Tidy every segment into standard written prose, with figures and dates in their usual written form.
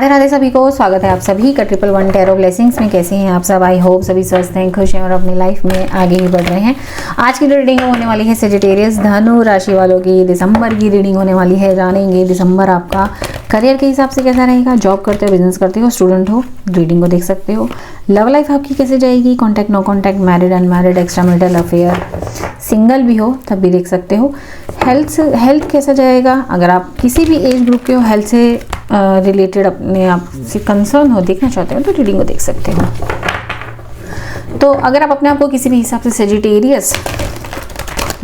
राधे राधे सभी को, स्वागत है आप सभी का 111 टैरो ब्लेसिंग्स में। कैसे हैं आप सब? आई होप सभी स्वस्थ हैं, खुश हैं और अपनी लाइफ में आगे ही बढ़ रहे हैं। आज की रीडिंग होने वाली है सेजिटेरियस धनु राशि वालों की। दिसंबर की रीडिंग होने वाली है। जानेंगे दिसंबर आपका करियर के हिसाब से कैसा रहेगा। जॉब करते हो, बिजनेस करते हो, स्टूडेंट हो, रीडिंग को देख सकते हो। लव लाइफ आपकी कैसे जाएगी, contact no contact, married unmarried, extra marital affair, single भी हो तब भी देख सकते हो। हेल्थ कैसा जाएगा। अगर आप किसी भी एज ग्रुप के हो, हेल्थ से रिलेटेड अपने आप से कंसर्न हो, देखना चाहते हो तो रीडिंग को देख सकते हो। तो अगर आप अपने आप को किसी भी हिसाब से सेजिटेरियस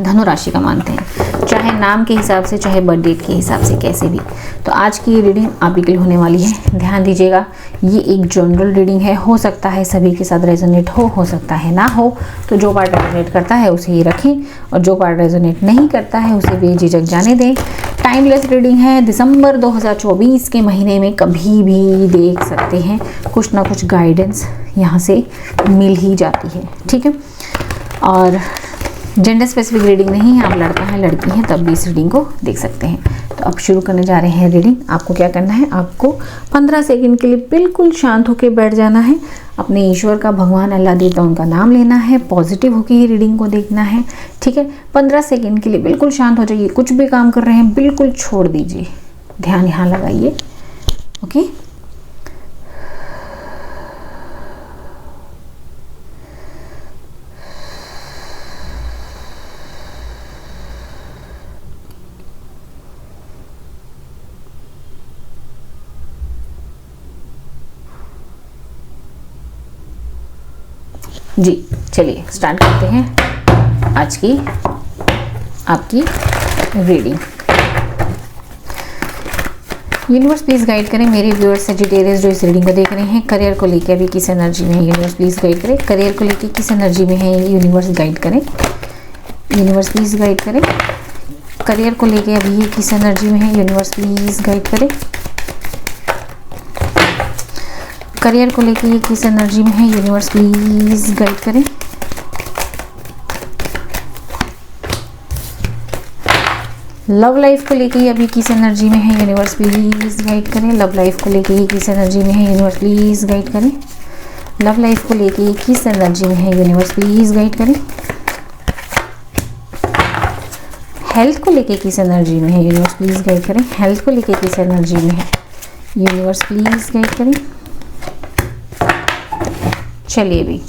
धनु राशि का मानते हैं, चाहे नाम के हिसाब से, चाहे बर्थ डेट के हिसाब से, कैसे भी, तो आज की रीडिंग आप ही के लिए होने वाली है। ध्यान दीजिएगा, ये एक जनरल रीडिंग है। हो सकता है सभी के साथ रेजोनेट हो सकता है ना हो। तो जो पार्ट रेजोनेट करता है उसे ही रखें और जो पार्ट रेजोनेट नहीं करता है उसे बेझिझक जाने दें। टाइमलेस रीडिंग है। दिसंबर 2024 के महीने में कभी भी देख सकते हैं, कुछ ना कुछ गाइडेंस यहाँ से मिल ही जाती है। ठीक है, और जेंडर स्पेसिफिक रीडिंग नहीं है। आप लड़का है, लड़की है, तब भी इस रीडिंग को देख सकते हैं। तो अब शुरू करने जा रहे हैं रीडिंग। आपको क्या करना है, आपको 15 सेकंड के लिए बिल्कुल शांत होकर बैठ जाना है। अपने ईश्वर का, भगवान, अल्लाह, देवता, उनका नाम लेना है। पॉजिटिव होकर ही रीडिंग को देखना है। ठीक है, 15 सेकंड के लिए बिल्कुल शांत हो जाइए। कुछ भी काम कर रहे हैं बिल्कुल छोड़ दीजिए, ध्यान यहाँ लगाइए। ओके, जी चलिए स्टार्ट करते हैं आज की आपकी रीडिंग। यूनिवर्स प्लीज गाइड करें मेरे व्यूअर्स सेजिटेरियस जो इस रीडिंग को देख रहे हैं। करियर को लेकर अभी किस एनर्जी में है, यूनिवर्स प्लीज गाइड करें। करियर को लेकर किस एनर्जी में है, यूनिवर्स गाइड करें। यूनिवर्स प्लीज गाइड करें। करियर को लेकर अभी ये किस एनर्जी में है, यूनिवर्स प्लीज गाइड करें। करियर को लेके ये किस एनर्जी में है, यूनिवर्स प्लीज गाइड करें। लव लाइफ को लेके ये अभी किस एनर्जी में है, यूनिवर्स प्लीज गाइड करें। लव लाइफ को लेके ये किस एनर्जी में है, यूनिवर्स प्लीज गाइड करें। लव लाइफ को लेके ये किस एनर्जी में है, यूनिवर्स प्लीज गाइड करें। हेल्थ को लेके किस एनर्जी में है, यूनिवर्स प्लीज गाइड करें। हेल्थ को लेके किस एनर्जी में है, यूनिवर्स प्लीज गाइड करें। चलिए भी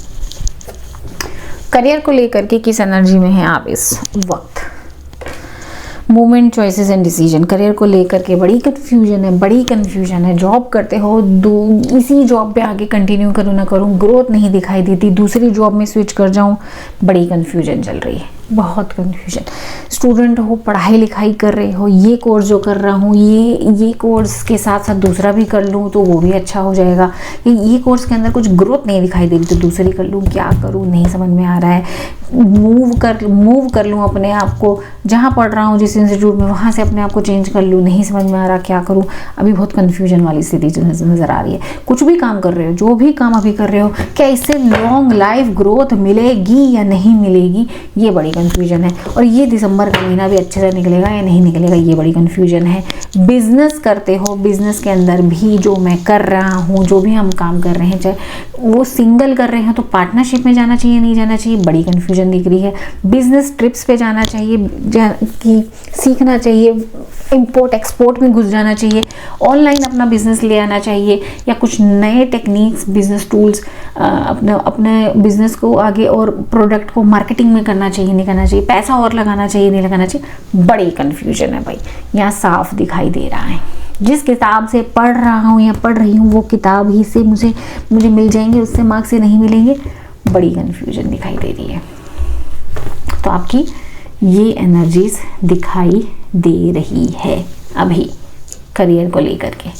करियर को लेकर के किस एनर्जी में है आप इस वक्त। Movement, choices and decision. Career को लेकर के बड़ी कंफ्यूजन है। जॉब करते हो, इसी जॉब पे आगे कंटिन्यू करूँ ना करूँ, ग्रोथ नहीं दिखाई देती, दूसरी जॉब में स्विच कर जाऊँ, बड़ी कंफ्यूजन चल रही है, बहुत कंफ्यूजन। स्टूडेंट हो, पढ़ाई लिखाई कर रहे हो, ये कोर्स जो कर रहा हूँ, ये कोर्स के साथ साथ दूसरा भी कर लूँ तो वो भी अच्छा हो जाएगा। ये कोर्स के अंदर कुछ ग्रोथ नहीं दिखाई दे रही तो दूसरी कर लूँ, क्या करूँ नहीं समझ में आ रहा है। मूव कर लूँ अपने आप को, जहाँ पढ़ रहा हूँ जिस इंस्टीट्यूट में, वहाँ से अपने आप को चेंज कर लूँ, नहीं समझ में आ रहा क्या करूँ। अभी बहुत कन्फ्यूजन वाली स्थिति नज़र आ रही है। कुछ भी काम कर रहे हो, जो भी काम अभी कर रहे हो, क्या इससे लॉन्ग लाइफ ग्रोथ मिलेगी या नहीं मिलेगी, ये बड़ी कंफ्यूजन है। और ये दिसंबर का महीना भी अच्छे से निकलेगा या नहीं निकलेगा, ये बड़ी कंफ्यूजन है। बिजनेस करते हो, बिजनेस के अंदर भी जो मैं कर रहा हूँ, जो भी हम काम कर रहे हैं, चाहे वो सिंगल कर रहे हैं तो पार्टनरशिप में जाना चाहिए नहीं जाना चाहिए, बड़ी कंफ्यूजन दिख रही है। बिजनेस ट्रिप्स पे जाना चाहिए कि सीखना चाहिए, इंपोर्ट एक्सपोर्ट में घुस जाना चाहिए, ऑनलाइन अपना बिजनेस ले आना चाहिए, या कुछ नए टेक्निक्स, बिजनेस टूल्स अपने बिजनेस को आगे और प्रोडक्ट को मार्केटिंग में करना चाहिए नहीं करना चाहिए, पैसा और लगाना चाहिए नहीं लगाना चाहिए, बड़ी कंफ्यूजन है भाई, यहाँ साफ दिखाई दे रहा है। जिस किताब से पढ़ रहा हूँ या पढ़ रही हूँ वो किताब ही से मुझे मिल जाएंगे, उससे मार्क्स से नहीं मिलेंगे, बड़ी कंफ्यूजन दिखाई दे रही है। तो आपकी ये एनर्जीज दिखाई दे रही है अभी करियर को लेकर के।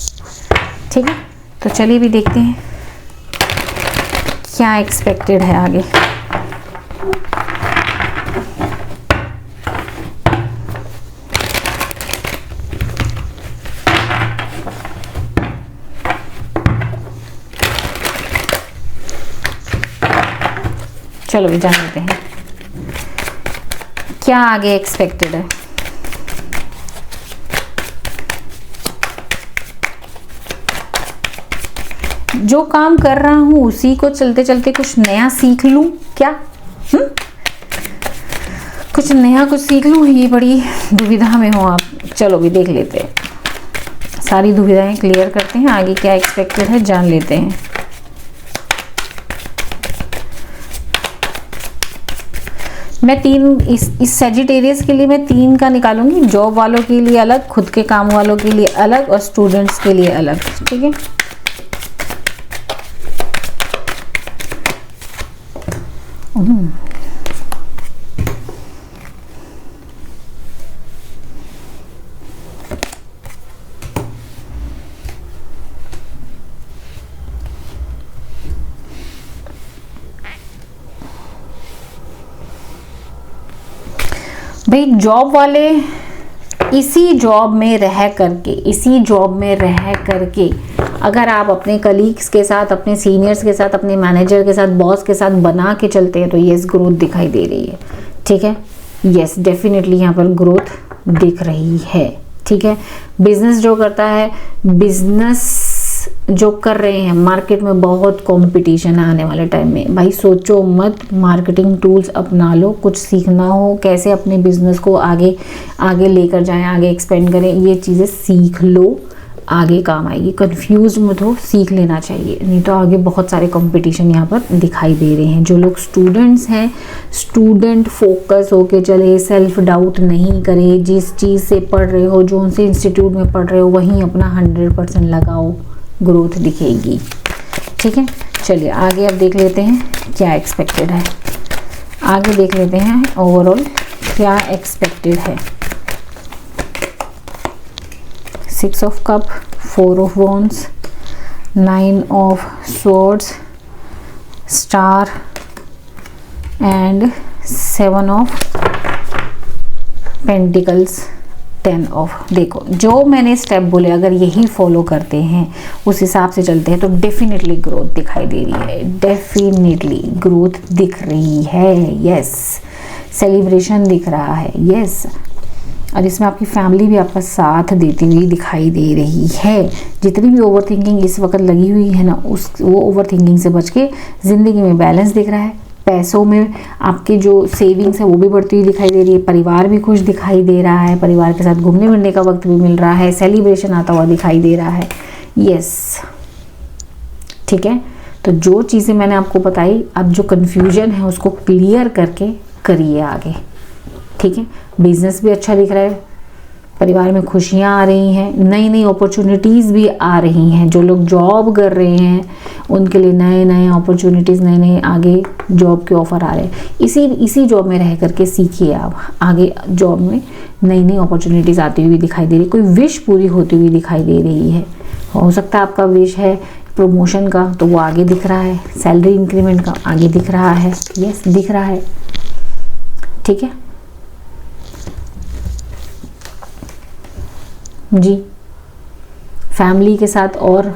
ठीक है, तो चलिए भी देखते हैं क्या एक्सपेक्टेड है आगे। चलो भी जान लेते हैं क्या आगे एक्सपेक्टेड है। जो काम कर रहा हूँ उसी को चलते चलते कुछ नया सीख लूँ क्या? कुछ नया कुछ सीख लूँ, ये बड़ी दुविधा में हो आप। चलो भी देख लेते हैं, सारी दुविधाएं क्लियर करते हैं, आगे क्या एक्सपेक्टेड है जान लेते हैं। मैं 3 इस सेजिटेरियस के लिए मैं 3 का निकालूंगी, जॉब वालों के लिए अलग, खुद के काम वालों के लिए अलग और स्टूडेंट्स के लिए अलग, ठीक है। भाई जॉब वाले इसी जॉब में रह करके अगर आप अपने कलीग्स के साथ, अपने सीनियर्स के साथ, अपने मैनेजर के साथ, बॉस के साथ बना के चलते हैं तो यस ग्रोथ दिखाई दे रही है, ठीक है। यस डेफिनेटली यहाँ पर ग्रोथ दिख रही है, ठीक है। बिजनेस जो करता है, बिजनेस जो कर रहे हैं, मार्केट में बहुत कंपटीशन है आने वाले टाइम में। भाई सोचो मत, मार्केटिंग टूल्स अपना लो, कुछ सीखना हो कैसे अपने बिजनेस को आगे आगे लेकर जाएं, आगे एक्सपेंड करें, ये चीज़ें सीख लो, आगे काम आएगी। कंफ्यूज मत हो, सीख लेना चाहिए, नहीं तो आगे बहुत सारे कंपटीशन यहाँ पर दिखाई दे रहे हैं। जो लोग स्टूडेंट्स हैं, स्टूडेंट फोकस होके चले, सेल्फ डाउट नहीं करे, जिस चीज़ से पढ़ रहे हो, जो उनसे इंस्टीट्यूट में पढ़ रहे हो वहीं अपना 100% लगाओ, ग्रोथ दिखेगी, ठीक है। चलिए आगे अब देख लेते हैं क्या एक्सपेक्टेड है, आगे देख लेते हैं ओवरऑल क्या एक्सपेक्टेड है। 6 of cup, 4 of wands, 9 of swords, star and 7 of pentacles, 10 of. देखो जो मैंने स्टेप बोले अगर यही फॉलो करते हैं, उस हिसाब से चलते हैं तो डेफिनेटली ग्रोथ दिखाई दे रही है, डेफिनेटली ग्रोथ दिख रही है। यस सेलिब्रेशन दिख रहा है, यस। और इसमें आपकी फैमिली भी आपका साथ देती हुई दिखाई दे रही है। जितनी भी ओवर थिंकिंग इस वक्त लगी हुई है ना, वो ओवर थिंकिंग से बच के ज़िंदगी में बैलेंस दिख रहा है। पैसों में आपके जो सेविंग्स है वो भी बढ़ती हुई दिखाई दे रही है, परिवार भी खुश दिखाई दे रहा है, परिवार के साथ घूमने फिरने का वक्त भी मिल रहा है, सेलिब्रेशन आता हुआ दिखाई दे रहा है। यस ठीक है, तो जो चीज़ें मैंने आपको बताई, अब जो कन्फ्यूजन है उसको क्लियर करके करिए आगे, ठीक है। बिजनेस भी अच्छा दिख रहा है, परिवार में खुशियाँ आ रही हैं, नई नई अपॉर्चुनिटीज़ भी आ रही हैं। जो लोग जॉब कर रहे हैं उनके लिए नए नए अपॉर्चुनिटीज़, नए नए आगे जॉब के ऑफ़र आ रहे हैं। इसी जॉब में रह करके सीखिए आप, आगे जॉब में नई नई अपॉर्चुनिटीज़ आती हुई दिखाई दे रही, कोई विश पूरी होती हुई दिखाई दे रही है। हो सकता है आपका विश है प्रमोशन का, तो वो आगे दिख रहा है, सैलरी इंक्रीमेंट का आगे दिख रहा है, यस दिख रहा है, ठीक है जी। फैमिली के साथ और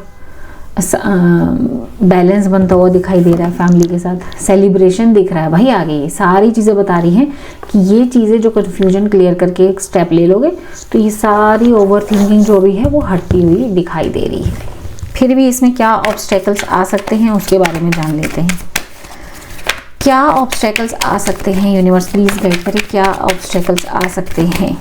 बैलेंस बनता हुआ दिखाई दे रहा है, फैमिली के साथ सेलिब्रेशन दिख रहा है भाई। आगे ये सारी चीज़ें बता रही हैं कि ये चीज़ें जो कन्फ्यूजन क्लियर करके एक स्टेप ले लोगे तो ये सारी ओवर थिंकिंग जो भी है वो हटती हुई दिखाई दे रही है। फिर भी इसमें क्या ऑब्स्टेकल्स आ सकते हैं उसके बारे में जान लेते हैं। क्या ऑब्स्टेकल्स आ सकते हैं, यूनिवर्स प्लीज गाइड करें, क्या ऑब्स्टेकल्स आ सकते हैं।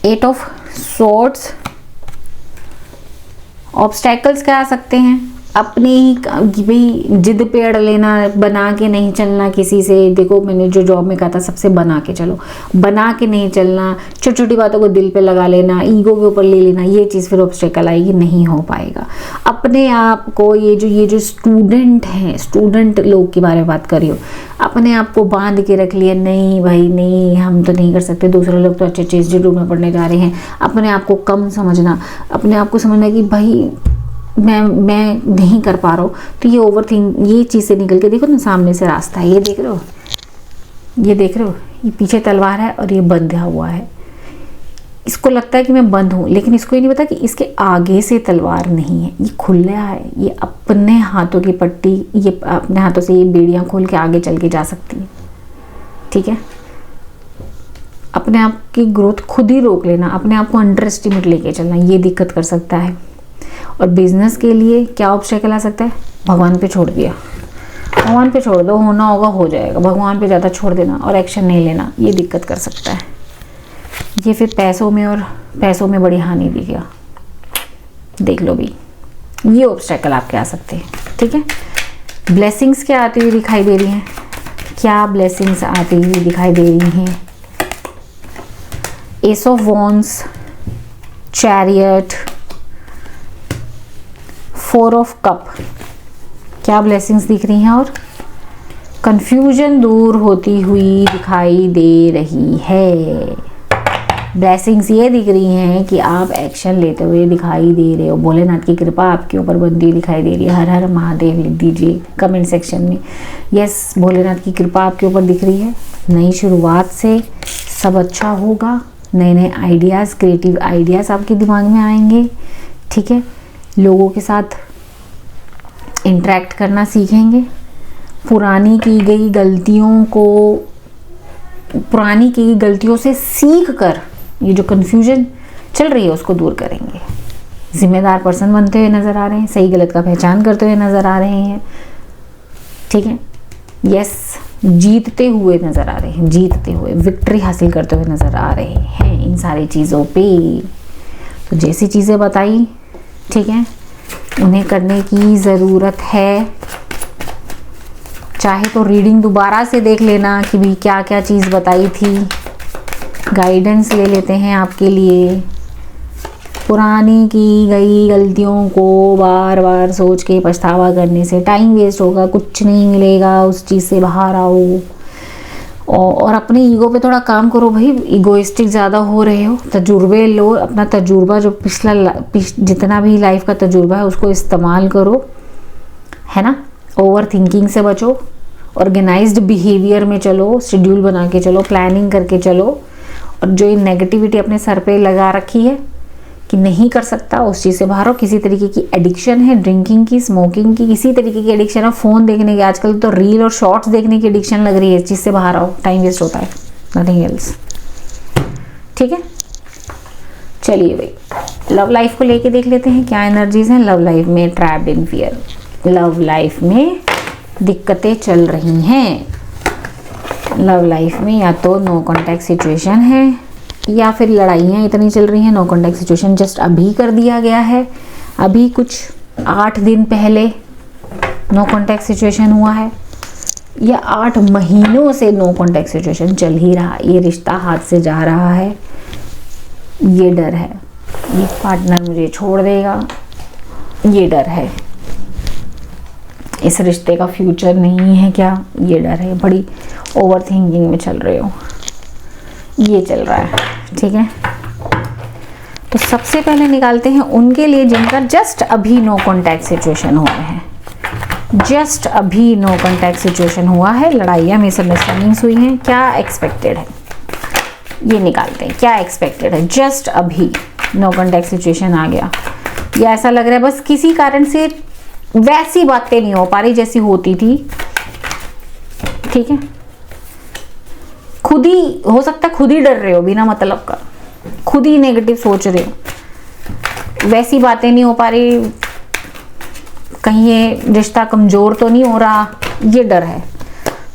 एट ऑफ स्वॉर्ड्स, ऑब्स्टेकल्स क्या आ सकते हैं, अपने ही भाई जिद पे अड़ लेना, बना के नहीं चलना किसी से। देखो मैंने जो जॉब में कहा था सबसे बना के चलो, बना के नहीं चलना, छोटी छोटी बातों को दिल पे लगा लेना, ईगो के ऊपर ले लेना, ये चीज़ फिर ऑब्स्टेकल आएगी, नहीं हो पाएगा। अपने आप को ये जो स्टूडेंट हैं, स्टूडेंट लोग के बारे में बात कर रही हो, अपने आप को बांध के रख लिया, नहीं भाई नहीं हम तो नहीं कर सकते, दूसरे लोग तो अच्छे अच्छे इंस्टीट्यूट में पढ़ने जा रहे हैं। अपने आप को कम समझना, अपने आप को समझना कि भाई मैं नहीं कर पा रहा हूँ, तो ये ये चीज़ से निकल के देखो ना, सामने से रास्ता है, ये देख रहे हो, ये देख रहे हो, ये पीछे तलवार है और ये बंधा हुआ है। इसको लगता है कि मैं बंद हूँ, लेकिन इसको ये नहीं पता कि इसके आगे से तलवार नहीं है, ये खुला है, ये अपने हाथों की पट्टी, ये अपने हाथों से ये बेड़ियाँ खोल के आगे चल के जा सकती है, ठीक है। अपने आप की ग्रोथ खुद ही रोक लेना, अपने आप को अंडर एस्टिमेट लेके चलना, ये दिक्कत कर सकता है। और बिजनेस के लिए क्या ऑब्स्टेकल आ सकता है, भगवान पे छोड़ दिया, भगवान पे छोड़ दो, होना होगा हो जाएगा, भगवान पे ज़्यादा छोड़ देना और एक्शन नहीं लेना, ये दिक्कत कर सकता है। ये फिर पैसों में, और पैसों में बड़ी हानि दिखेगा, देख लो भी, ये ऑब्स्टेकल आपके आ सकते हैं, ठीक है। ब्लेसिंग्स क्या आती हुई दिखाई दे रही हैं, क्या ब्लेसिंग्स आती हुई दिखाई दे रही हैं, S of wands, chariot, 4 of cup, क्या ब्लेसिंग्स दिख रही हैं। और कंफ्यूजन दूर होती हुई दिखाई दे रही है। ब्लेसिंग्स ये दिख रही हैं कि आप एक्शन लेते हुए दिखाई दे रहे हो, भोलेनाथ की कृपा आपके ऊपर बनती हुई दिखाई दे रही है। हर हर महादेव लिख दीजिए कमेंट सेक्शन में, यस भोलेनाथ की कृपा आपके ऊपर दिख रही है। नई शुरुआत से सब अच्छा होगा, नए नए आइडियाज़, क्रिएटिव आइडियाज़ आपके दिमाग में आएंगे, ठीक है। लोगों के साथ इंटरेक्ट करना सीखेंगे, पुरानी की गई गलतियों से सीख कर ये जो कन्फ्यूजन चल रही है उसको दूर करेंगे। जिम्मेदार पर्सन बनते हुए नज़र आ रहे हैं, सही गलत का पहचान करते हुए नज़र आ रहे हैं, ठीक है। यस, जीतते हुए नज़र आ रहे हैं, जीतते हुए विक्ट्री हासिल करते हुए नज़र आ रहे हैं इन सारी चीज़ों पे। तो जैसी चीज़ें बताई, ठीक है, उन्हें करने की ज़रूरत है। चाहे तो रीडिंग दोबारा से देख लेना कि भी क्या क्या चीज़ बताई थी, गाइडेंस ले लेते हैं आपके लिए। पुरानी की गई गलतियों को बार बार सोच के पछतावा करने से टाइम वेस्ट होगा, कुछ नहीं मिलेगा, उस चीज़ से बाहर आओ और अपने ईगो पे थोड़ा काम करो भाई। ईगोइस्टिक ज़्यादा हो रहे हो, तजुर्बे लो, अपना तजुर्बा जो जितना भी लाइफ का तजुर्बा है उसको इस्तेमाल करो, है ना। ओवर थिंकिंग से बचो, ऑर्गेनाइज्ड बिहेवियर में चलो, शेड्यूल बना के चलो, प्लानिंग करके चलो। और जो ये नेगेटिविटी अपने सर पे लगा रखी है कि नहीं कर सकता, उस चीज़ से बाहर हो। किसी तरीके की एडिक्शन है, ड्रिंकिंग की, स्मोकिंग की, किसी तरीके की एडिक्शन है, फ़ोन देखने की, आजकल तो रील और शॉर्ट्स देखने की एडिक्शन लग रही है, इस चीज़ से बाहर आओ, टाइम वेस्ट होता है, नथिंग एल्स, ठीक है। चलिए भाई, लव लाइफ को लेके देख लेते हैं क्या एनर्जीज हैं लव लाइफ में। Trapped in fear, love life में दिक्कतें चल रही हैं। लव लाइफ में या तो नो कॉन्टैक्ट सिचुएशन है या फिर लड़ाइयाँ इतनी चल रही हैं, नो कॉन्टैक्ट सिचुएशन जस्ट अभी कर दिया गया है, अभी कुछ 8 दिन पहले नो कॉन्टैक्ट सिचुएशन हुआ है, या 8 महीनों से नो कॉन्टैक्ट सिचुएशन चल ही रहा, ये रिश्ता हाथ से जा रहा है, ये डर है, ये पार्टनर मुझे छोड़ देगा, ये डर है, इस रिश्ते का फ्यूचर नहीं है क्या, ये डर है, बड़ी ओवर थिंकिंग में चल रहे हो, ये चल रहा है, ठीक है। तो सबसे पहले निकालते हैं उनके लिए जिनका जस्ट अभी नो कॉन्टैक्ट सिचुएशन हुआ है, जस्ट अभी नो कॉन्टैक्ट सिचुएशन हुआ है, लड़ाइयाँ मिसअंडरस्टैंडिंग्स हुई हैं, क्या एक्सपेक्टेड है, ये निकालते हैं क्या एक्सपेक्टेड है। जस्ट अभी नो कॉन्टैक्ट सिचुएशन आ गया, या ऐसा लग रहा है बस किसी कारण से वैसी बातें नहीं हो पा रही जैसी होती थी, ठीक है। खुद ही हो सकता है, खुद ही डर रहे हो बिना मतलब का, खुद ही नेगेटिव सोच रहे हो, वैसी बातें नहीं हो पा रही, कहीं ये रिश्ता कमजोर तो नहीं हो रहा, ये डर है।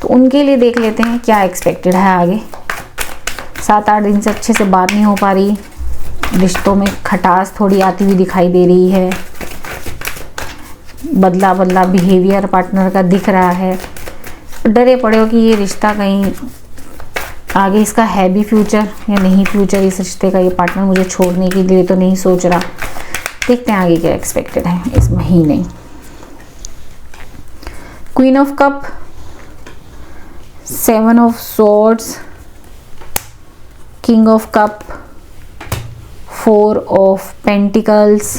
तो उनके लिए देख लेते हैं क्या एक्सपेक्टेड है आगे। 7-8 दिन से अच्छे से बात नहीं हो पा रही, रिश्तों में खटास थोड़ी आती हुई दिखाई दे रही है, बदला बदला बिहेवियर पार्टनर का दिख रहा है, डरे पड़े हो कि ये रिश्ता कहीं आगे इसका है भी फ्यूचर या नहीं फ्यूचर, इस रिश्ते का, ये पार्टनर मुझे छोड़ने के लिए तो नहीं सोच रहा। देखते हैं आगे क्या एक्सपेक्टेड है इस महीने। Queen of cup, 7 of swords, king of cup, 4 of pentacles,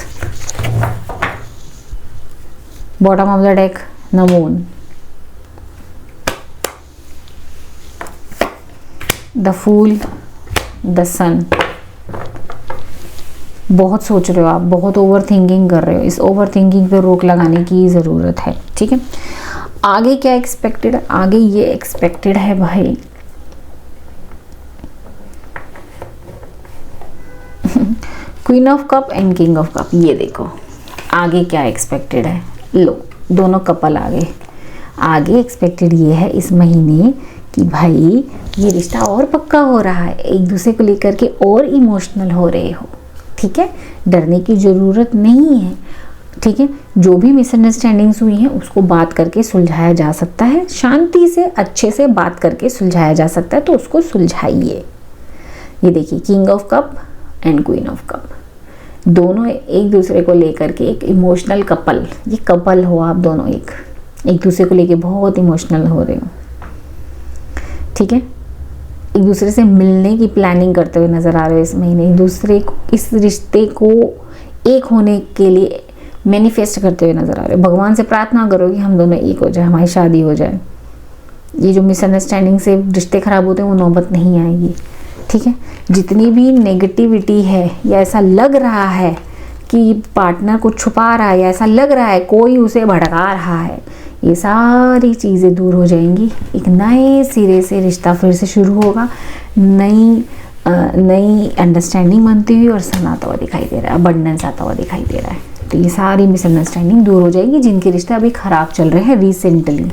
bottom of the deck the moon, the fool, the sun. बहुत सोच रहे हो आप, बहुत ओवर थिंकिंग कर रहे हो, इस ओवर थिंकिंग पे रोक लगाने की ज़रूरत है, ठीक है। आगे क्या एक्सपेक्टेड है, आगे ये एक्सपेक्टेड है भाई queen of cup and king of cup. ये देखो आगे क्या एक्सपेक्टेड है, लो दोनों कपल आगे एक्सपेक्टेड ये है इस महीने कि भाई ये रिश्ता और पक्का हो रहा है, एक दूसरे को लेकर के और इमोशनल हो रहे हो, ठीक है। डरने की ज़रूरत नहीं है, ठीक है। जो भी मिसअंडरस्टैंडिंग्स हुई हैं उसको बात करके सुलझाया जा सकता है, शांति से अच्छे से बात करके सुलझाया जा सकता है, तो उसको सुलझाइए। ये देखिए king of cup and queen of cup, दोनों एक दूसरे को लेकर के एक इमोशनल कपल, ये कपल हो आप दोनों, एक दूसरे को लेके बहुत इमोशनल हो रहे हो, ठीक है। एक दूसरे से मिलने की प्लानिंग करते हुए नज़र आ रहे हो इस महीने, एक दूसरे को इस रिश्ते को एक होने के लिए मैनिफेस्ट करते हुए नज़र आ रहे हो। भगवान से प्रार्थना करो कि हम दोनों एक हो जाए, हमारी शादी हो जाए, ये जो मिसअंडरस्टैंडिंग से रिश्ते खराब होते हैं वो नौबत नहीं आएगी, ठीक है। जितनी भी नेगेटिविटी है या ऐसा लग रहा है कि पार्टनर कुछ छुपा रहा है या ऐसा लग रहा है कोई उसे भड़का रहा है, ये सारी चीज़ें दूर हो जाएंगी। एक नए सिरे से रिश्ता फिर से शुरू होगा, नई अंडरस्टैंडिंग बनती हुई और सन आता हुआ दिखाई दे रहा है, अबंडेंस आता हुआ दिखाई दे रहा है। तो ये सारी मिसअंडरस्टैंडिंग दूर हो जाएगी जिनके रिश्ते अभी ख़राब चल रहे हैं रिसेंटली,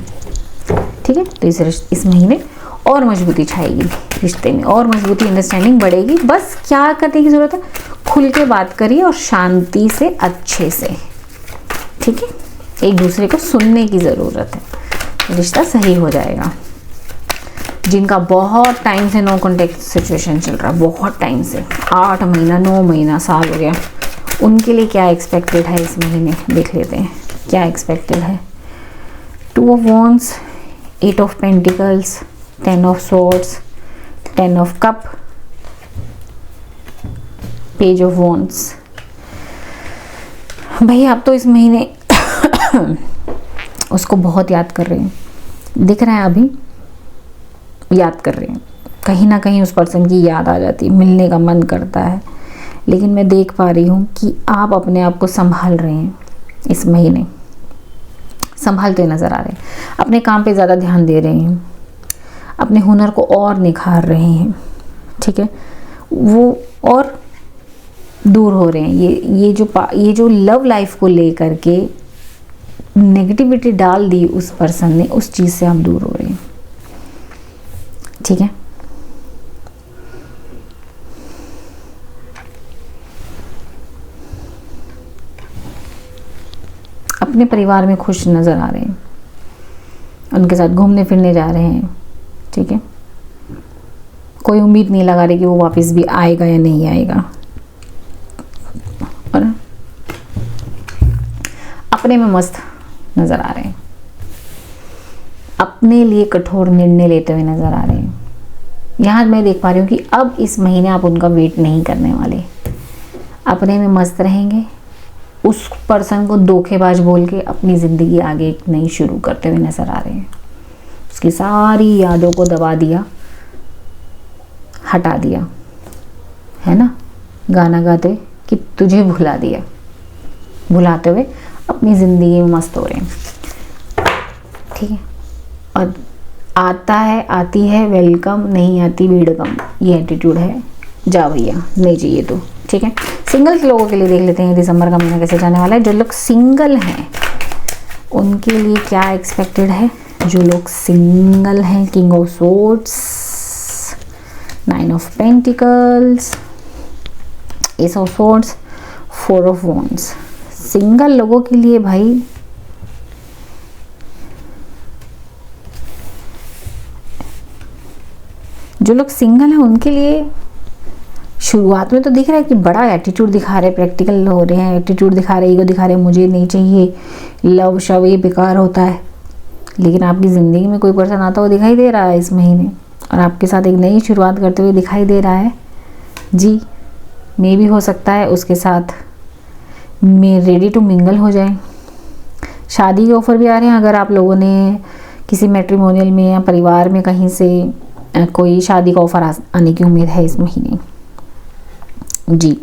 ठीक है। तो इस महीने और मजबूती छाएगी रिश्ते में, और मजबूती, अंडरस्टैंडिंग बढ़ेगी। बस क्या करने की ज़रूरत है, खुल के बात करिए और शांति से अच्छे से, ठीक है। एक दूसरे को सुनने की ज़रूरत है, रिश्ता सही हो जाएगा। जिनका बहुत टाइम से नो कॉन्टेक्ट सिचुएशन चल रहा है, बहुत टाइम से 8 महीना 9 महीना साल हो गया, उनके लिए क्या एक्सपेक्टेड है इस महीने, देख लेते हैं क्या एक्सपेक्टेड है। 2 of wands, 8 of pentacles, 10 of swords, 10 of cup, page of wands. भाई आप तो इस महीने उसको बहुत याद कर रहे हैं, दिख रहा है, अभी याद कर रहे हैं, कहीं ना कहीं उस पर्सन की याद आ जाती है, मिलने का मन करता है। लेकिन मैं देख पा रही हूँ कि आप अपने आप को संभाल रहे हैं इस महीने, संभालते नज़र आ रहे हैं, अपने काम पे ज़्यादा ध्यान दे रहे हैं, अपने हुनर को और निखार रहे हैं, ठीक है। वो और दूर हो रहे हैं, ये जो लव लाइफ को लेकर के नेगेटिविटी डाल दी उस पर्सन ने, उस चीज़ से आप दूर हो रहे हैं, ठीक है। अपने परिवार में खुश नज़र आ रहे हैं, उनके साथ घूमने फिरने जा रहे हैं, ठीक है। कोई उम्मीद नहीं लगा रही कि वो वापस भी आएगा या नहीं आएगा, और अपने में मस्त नज़र आ रहे हैं, अपने लिए कठोर निर्णय लेते हुए नज़र आ रहे हैं। यहाँ मैं देख पा रही हूँ कि अब इस महीने आप उनका वेट नहीं करने वाले, अपने में मस्त रहेंगे, उस पर्सन को धोखेबाज बोल के अपनी ज़िंदगी आगे एक नई शुरू करते हुए नज़र आ रहे हैं। उसकी सारी यादों को दबा दिया, हटा दिया, है ना, गाना गाते कि तुझे भुला दिया, भुलाते हुए अपनी ज़िंदगी में मस्त हो रहे हैं, ठीक है। और आता है, आती है वेलकम, नहीं आती बेडकम, ये एटीट्यूड है, जा भैया नहीं चाहिए तो, ठीक है। सिंगल के लोगों के लिए देख लेते हैं दिसंबर का महीना कैसे जाने वाला है। जो लोग सिंगल हैं उनके लिए क्या एक्सपेक्टेड है, जो लोग सिंगल हैं, king of swords, 9 of pentacles, S of swords, 4 of wands. Single लोगों के लिए भाई जो लोग सिंगल हैं उनके लिए शुरुआत में तो दिख रहा है कि बड़ा एटीट्यूड दिखा रहे, प्रैक्टिकल हो रहे हैं, एटीट्यूड दिखा रहे, ईगो दिखा रहे, मुझे नहीं चाहिए, लव शव ये बेकार होता है। लेकिन आपकी ज़िंदगी में कोई पर्सन आता हुआ दिखाई दे रहा है इस महीने, और आपके साथ एक नई शुरुआत करते हुए दिखाई दे रहा है जी। मे भी हो सकता है उसके साथ मैं रेडी टू मिंगल हो जाए, शादी के ऑफर भी आ रहे हैं। अगर आप लोगों ने किसी मैट्रिमोनियल में या परिवार में कहीं से कोई शादी का ऑफर आने की उम्मीद है इस महीने जी।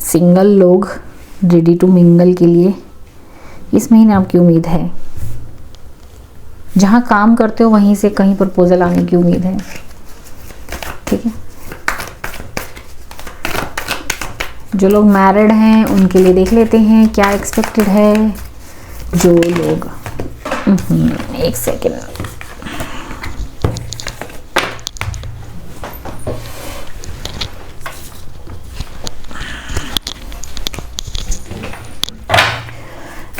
सिंगल लोग रेडी टू मिंगल के लिए इस महीने आपकी उम्मीद है। जहाँ काम करते हो वहीं से कहीं प्रपोजल आने की उम्मीद है, ठीक है। जो लोग मैरिड हैं उनके लिए देख लेते हैं क्या एक्सपेक्टेड है। जो लोग एक सेकेंड,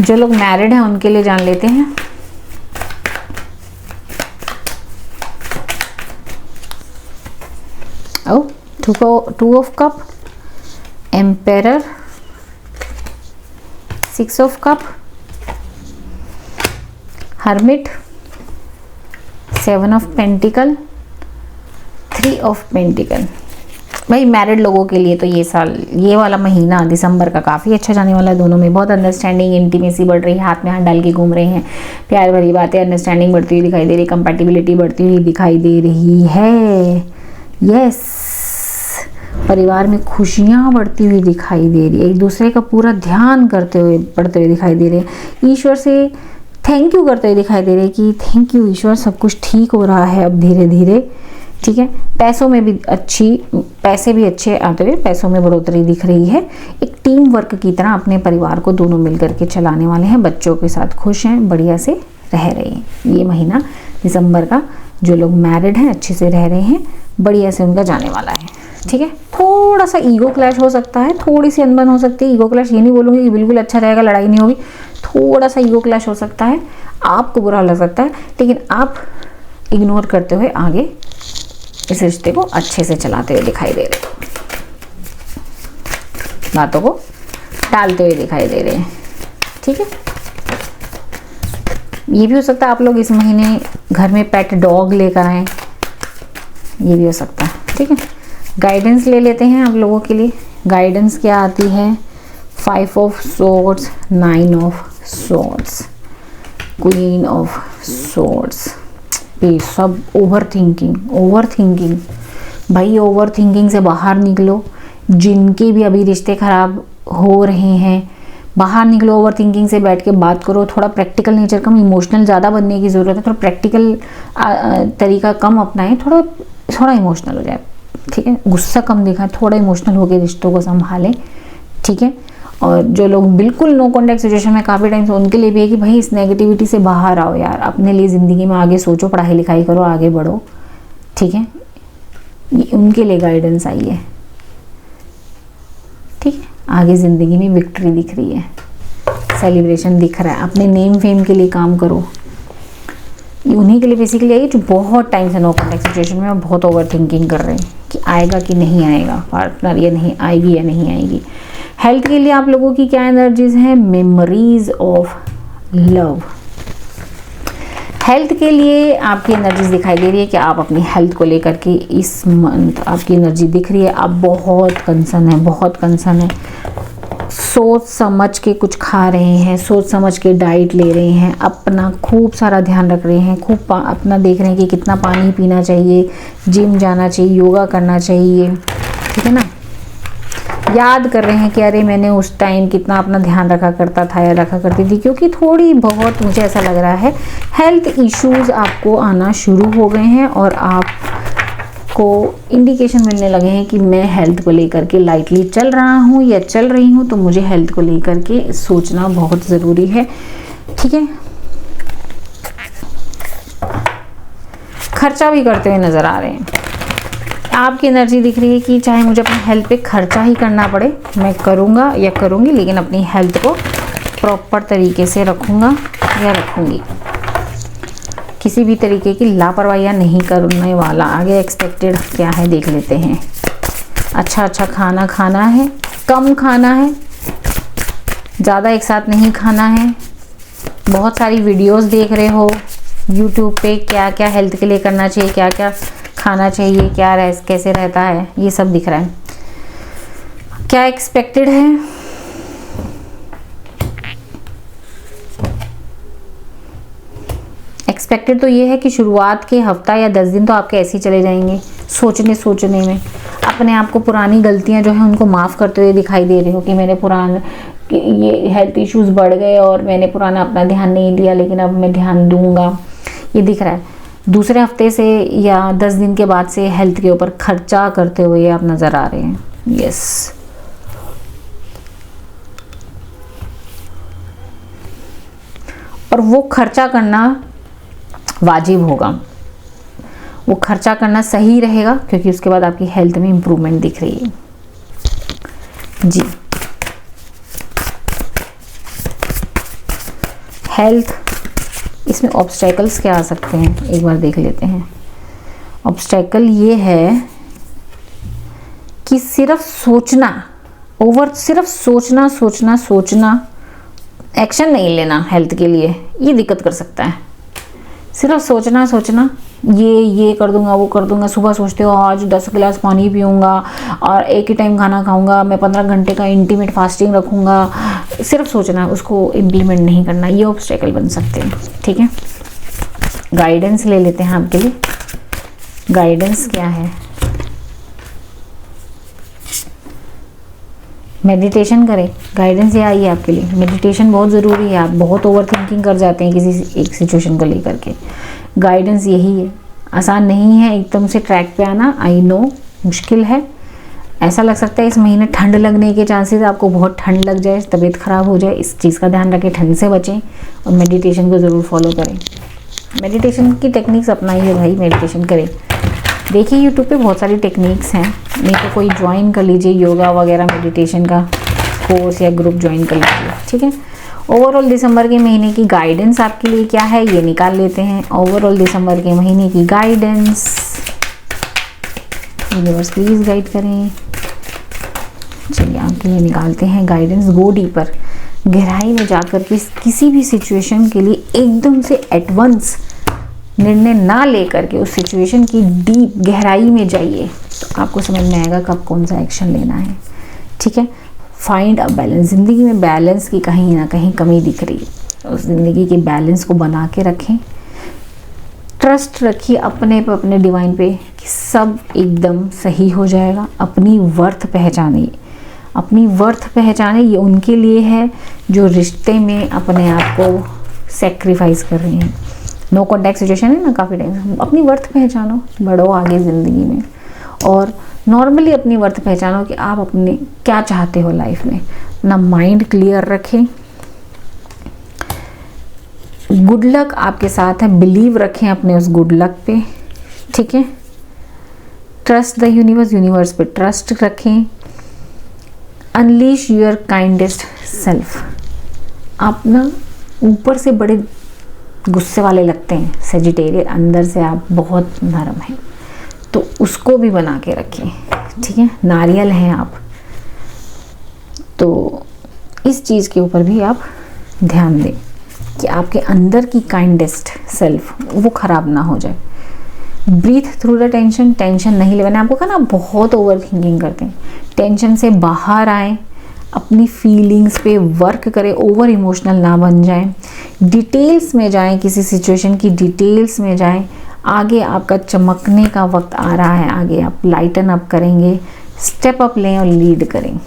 जो लोग मैरिड हैं उनके लिए जान लेते हैं। ओ two of cup, emperor, 6 of cup, hermit, 7 of pentacle, 3 of pentacle. भाई मैरिड लोगों के लिए तो ये साल, ये वाला महीना दिसंबर का काफ़ी अच्छा जाने वाला है। दोनों में बहुत अंडरस्टैंडिंग, इंटीमेसी बढ़ रही है, हाथ में हाथ डाल के घूम रहे हैं, प्यार भरी बातें, अंडरस्टैंडिंग बढ़ती हुई दिखाई दे रही है, कंपैटिबिलिटी बढ़ती हुई दिखाई दे रही है। यस, परिवार में खुशियाँ बढ़ती हुई दिखाई दे रही है, एक दूसरे का पूरा ध्यान करते हुए बढ़ते हुए दिखाई दे रहे हैं, ईश्वर से थैंक यू करते हुए दिखाई दे रहे हैं कि थैंक यू ईश्वर, सब कुछ ठीक हो रहा है अब धीरे धीरे। ठीक है, पैसों में भी पैसे भी अच्छे आते हुए, पैसों में बढ़ोतरी दिख रही है। एक टीम वर्क की तरह अपने परिवार को दोनों मिलकर के चलाने वाले हैं, बच्चों के साथ खुश हैं, बढ़िया से रह रहे हैं। ये महीना दिसंबर का जो लोग मैरिड हैं अच्छे से रह रहे हैं, बढ़िया से उनका जाने वाला है। ठीक है, थोड़ा सा ईगो क्लैश हो सकता है, थोड़ी सी अनबन हो सकती है। ईगो क्लैश ये नहीं बोलूँगी कि बिल्कुल अच्छा रहेगा, लड़ाई नहीं होगी, थोड़ा सा ईगो क्लैश हो सकता है, आपको बुरा लग सकता है, लेकिन आप इग्नोर करते हुए आगे इस रिश्ते को अच्छे से चलाते हुए दिखाई दे रहे हैं, बातों को टालते हुए दिखाई दे रहे हैं। ठीक है, ये भी हो सकता है आप लोग इस महीने घर में पेट डॉग लेकर आए, ये भी हो सकता है। ठीक है, गाइडेंस ले लेते हैं आप लोगों के लिए। गाइडेंस क्या आती है? 5 of swords, 9 of swords, queen of swords. पे सब ओवर थिंकिंग भाई, ओवर थिंकिंग से बाहर निकलो। जिनके भी अभी रिश्ते खराब हो रहे हैं, बाहर निकलो, ओवर थिंकिंग से बैठ के बात करो। थोड़ा प्रैक्टिकल नेचर कम, इमोशनल ज़्यादा बनने की ज़रूरत है। थोड़ा प्रैक्टिकल तरीका कम अपनाएं, थोड़ा इमोशनल हो जाए। ठीक है, गुस्सा कम दिखाएं, थोड़ा इमोशनल होकर रिश्तों को संभालें। ठीक है, और जो लोग बिल्कुल नो कॉन्टैक्ट सिचुएशन में काफ़ी टाइम से, उनके लिए भी है कि भाई इस नेगेटिविटी से बाहर आओ यार, अपने लिए ज़िंदगी में आगे सोचो, पढ़ाई लिखाई करो, आगे बढ़ो। ठीक है, ये उनके लिए गाइडेंस आई है। ठीक है, आगे ज़िंदगी में विक्ट्री दिख रही है, सेलिब्रेशन दिख रहा है, अपने नेम फेम के लिए काम करो। उन्हीं के लिए बेसिकली आई जो बहुत टाइम से नो कॉन्टैक्ट सिचुएशन में बहुत ओवर थिंकिंग कर रहे हैं कि आएगा कि नहीं आएगा पार्टनर, या नहीं आएगी या नहीं आएगी। हेल्थ के लिए आप लोगों की क्या एनर्जीज हैं? Memories of love. हेल्थ के लिए आपकी एनर्जीज दिखाई दे रही है कि आप अपनी हेल्थ को लेकर के इस मंथ आपकी एनर्जी दिख रही है, आप बहुत कंसर्न है। सोच समझ के कुछ खा रहे हैं, सोच समझ के डाइट ले रहे हैं, अपना खूब सारा ध्यान रख रहे हैं, खूब अपना देख रहे हैं कि कितना पानी पीना चाहिए, जिम जाना चाहिए, योगा करना चाहिए। ठीक है ना, याद कर रहे हैं कि अरे मैंने उस टाइम कितना अपना ध्यान रखा करता था या रखा करती थी, क्योंकि थोड़ी बहुत मुझे ऐसा लग रहा है हेल्थ इश्यूज आपको आना शुरू हो गए हैं और आपको इंडिकेशन मिलने लगे हैं कि मैं हेल्थ को लेकर के लाइटली चल रहा हूँ या चल रही हूँ, तो मुझे हेल्थ को लेकर के सोचना बहुत ज़रूरी है। ठीक है, खर्चा भी करते हुए नज़र आ रहे हैं। आपकी एनर्जी दिख रही है कि चाहे मुझे अपनी हेल्थ पे खर्चा ही करना पड़े, मैं करूँगा या करूँगी, लेकिन अपनी हेल्थ को प्रॉपर तरीके से रखूँगा या रखूँगी। किसी भी तरीके की लापरवाही नहीं करने वाला। आगे एक्सपेक्टेड क्या है देख लेते हैं। अच्छा खाना खाना है, कम खाना है, ज़्यादा एक साथ नहीं खाना है। बहुत सारी वीडियोस देख रहे हो यूट्यूब पे, क्या क्या हेल्थ के लिए करना चाहिए, क्या क्या खाना चाहिए, कैसे रहता है, ये सब दिख रहा है। क्या एक्सपेक्टेड है? एक्सपेक्टेड तो ये है कि शुरुआत के हफ्ता या 10 दिन तो आपके ऐसे ही चले जाएंगे, सोचने में। अपने आप को पुरानी गलतियां जो है उनको माफ़ करते हुए दिखाई दे रहे हो कि मैंने ये हेल्थ इश्यूज बढ़ गए और मैंने पुराना अपना ध्यान नहीं दिया, लेकिन अब मैं ध्यान दूंगा, ये दिख रहा है। दूसरे हफ्ते से या 10 दिन के बाद से हेल्थ के ऊपर खर्चा करते हुए आप नज़र आ रहे हैं। यस, और वो खर्चा करना वाजिब होगा, वो खर्चा करना सही रहेगा, क्योंकि उसके बाद आपकी हेल्थ में इम्प्रूवमेंट दिख रही है जी। हेल्थ, इसमें ऑब्स्टेकल्स क्या आ सकते हैं एक बार देख लेते हैं। ऑब्स्टेकल ये है कि सिर्फ सोचना, सिर्फ सोचना सोचना सोचना, एक्शन नहीं लेना हेल्थ के लिए, ये दिक्कत कर सकता है। सिर्फ सोचना सोचना, ये कर दूंगा, वो कर दूंगा, सुबह सोचते हो आज 10 गिलास पानी पीऊँगा और एक ही टाइम खाना खाऊंगा, मैं 15 घंटे का इंटीमेट फास्टिंग रखूँगा, सिर्फ सोचना, उसको इम्प्लीमेंट नहीं करना, ये ऑब्स्टेकल बन सकते हैं। ठीक है, गाइडेंस ले लेते हैं आपके लिए। गाइडेंस क्या है? मेडिटेशन करें, गाइडेंस ये आई है आपके लिए। मेडिटेशन बहुत ज़रूरी है, आप बहुत ओवर थिंकिंग कर जाते हैं किसी एक सिचुएशन को लेकर के। गाइडेंस यही है, आसान नहीं है एकदम से ट्रैक पे आना, आई नो मुश्किल है। ऐसा लग सकता है इस महीने ठंड लगने के चांसेस, आपको बहुत ठंड लग जाए, तबीयत ख़राब हो जाए, इस चीज़ का ध्यान रखें, ठंड से बचें और मेडिटेशन को ज़रूर फॉलो करें। मेडिटेशन की टेक्निक्स अपनाइए भाई, मेडिटेशन करें। देखिए यूट्यूब पे बहुत सारी टेक्निक्स हैं, नहीं तो कोई ज्वाइन कर लीजिए योगा वगैरह मेडिटेशन का कोर्स या ग्रुप ज्वाइन कर लीजिए। ठीक है, ओवरऑल दिसंबर के महीने की गाइडेंस आपके लिए क्या है ये निकाल लेते हैं। ओवरऑल दिसंबर के महीने की गाइडेंस, यूनिवर्स प्लीज गाइड करें। चलिए आपके लिए निकालते हैं गाइडेंस। गो डीपर, गहराई में जाकर के किसी भी सिचुएशन के लिए एकदम से एडवांस निर्णय ना लेकर के उस सिचुएशन की डीप गहराई में जाइए, तो आपको समझ में आएगा कब कौन सा एक्शन लेना है। ठीक है, फाइंड अ बैलेंस, ज़िंदगी में बैलेंस की कहीं ना कहीं कमी दिख रही है, उस ज़िंदगी के बैलेंस को बना के रखें। ट्रस्ट रखिए अपने पे, अपने डिवाइन पे कि सब एकदम सही हो जाएगा। अपनी वर्थ पहचानिए, अपनी वर्थ पहचाने, ये उनके लिए है जो रिश्ते में अपने आप को सेक्रीफाइस कर रहे हैं। नो कॉन्टैक्ट सिचुएशन है ना काफ़ी टाइम, अपनी वर्थ पहचानो, बढ़ो आगे ज़िंदगी में। और नॉर्मली अपनी वर्थ पहचानो कि आप अपने क्या चाहते हो लाइफ में। अपना माइंड क्लियर रखें, गुड लक आपके साथ है, बिलीव रखें अपने उस गुड लक पे। ठीक है, ट्रस्ट द यूनिवर्स, यूनिवर्स पे ट्रस्ट रखें। अनलीश योर काइंडेस्ट सेल्फ, आप ना ऊपर से बड़े गुस्से वाले लगते हैं सेजिटेरियन, अंदर से आप बहुत नरम हैं, तो उसको भी बना के रखें। ठीक है, नारियल हैं आप, तो इस चीज़ के ऊपर भी आप ध्यान दें कि आपके अंदर की काइंडेस्ट सेल्फ वो ख़राब ना हो जाए। Breathe through the tension, tension नहीं ले, मैंने आपको कहा ना बहुत ओवर थिंकिंग करते हैं, टेंशन से बाहर आए, अपनी फीलिंग्स पे वर्क करें, ओवर इमोशनल ना बन जाएं, डिटेल्स में जाएं, किसी सिचुएशन की डिटेल्स में जाएं। आगे आपका चमकने का वक्त आ रहा है, आगे आप लाइटन अप करेंगे, स्टेप अप लें और लीड करें।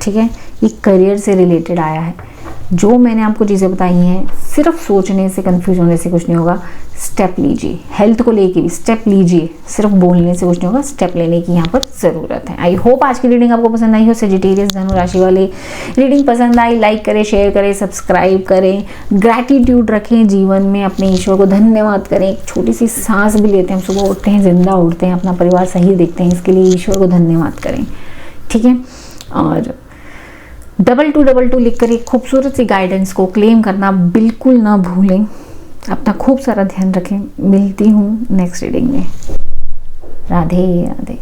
ठीक है, ये करियर से रिलेटेड आया है। जो मैंने आपको चीज़ें बताई हैं, सिर्फ सोचने से, कंफ्यूज होने से कुछ नहीं होगा, स्टेप लीजिए। हेल्थ को लेके भी स्टेप लीजिए, सिर्फ बोलने से कुछ नहीं होगा, स्टेप लेने की यहाँ पर ज़रूरत है। आई होप आज की रीडिंग आपको पसंद आई हो। सेजिटेरियस धनु राशि वाले रीडिंग पसंद आई, लाइक करें, शेयर करें, सब्सक्राइब करें, ग्रैटिट्यूड रखें जीवन में, अपने ईश्वर को धन्यवाद करें। एक छोटी सी सांस भी लेते हैं, हम सुबह उठते हैं, जिंदा उठते हैं, अपना परिवार सही देखते हैं, इसके लिए ईश्वर को धन्यवाद करें। ठीक है, और 2222 लिख कर एक खूबसूरत सी गाइडेंस को क्लेम करना बिल्कुल ना भूलें। अपना खूब सारा ध्यान रखें। मिलती हूँ नेक्स्ट रीडिंग में। राधे राधे।